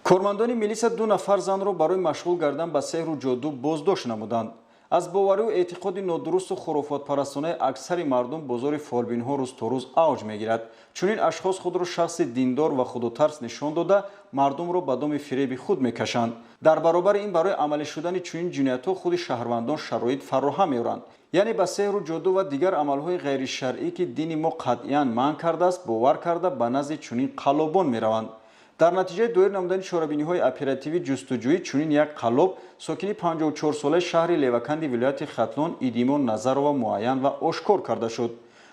کارمندان ملیس دو نفر زن را برای مشغول گردن به سحر و جادو بازداشت نمودند. از باوری و اعتقاد نادرست و خرافات پرستانه اکثر مردم بازار فالبین ها روز تا روز اوج میگیرد. چنین اشخاص خود را شخص دیندار و خداترس نشان داده مردم را به دام فریب خود میکشند. در برابر این برای عملی شدن چنین جنایت ها خود شهروندان شرایط فراهم میآورند. یعنی به سحر و جادو و دیگر عملهای غیر شرعی که دین ما قطعاً منع کرده است باور کرده به نزد چنین قلابان میروند. در نتیجه دایر نمودن چاره‌بینی‌های اپراتیوی جستجویی چنین یک قلاب ساکنی 54 ساله شهر لیوکندی ولایت ختلون ایدیمون نظرова معین و آشکار کرده شد.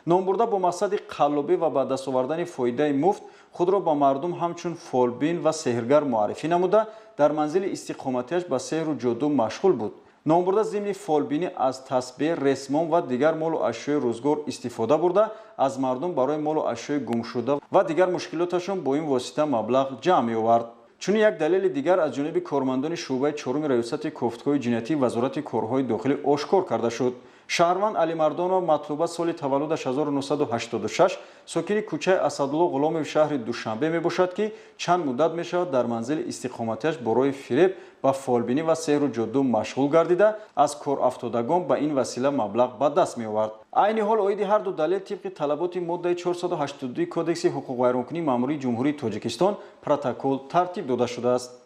نامبرده با مقصد قلابی و به دست آوردن فایده مفت خود را با مردم همچون فالبین و سحرگر معرفی نموده در منزل استقامتیش به سحر و جادو مشغول بود. نامبرده ضمن فالبینی از تسبیح، رسمان و دیگر مال و اشیاء روزگار استفاده برده از مردم برای مال و اشیاء گم شده و دیگر مشکلاتشان با این واسطه مبلغ جمع می‌آورد. چون یک دلیل دیگر از جانب کارمندان شعبه چهارم ریاست کوفتگاه جنایتی وزارت کارهای داخلی آشکار کرده شد. شهروند علی مردانov مطلوبه سال تولدش 1986 ساکن کوچه اسدالله غلامov شهر دوشنبه میباشد که چند مدت میشود در منزل استقامتیش برای فریب با فالبینی و سحر و جادو مشغول گردیده از کار افتادگان به این وسیله مبلغ به دست میآورد. عین حال اوید هر دو دلیل طبق طلبات ماده 482 کودکس حقوق ویرانکنی ماموری جمهوری تاجیکستان پروتکل ترتیب داده شده است.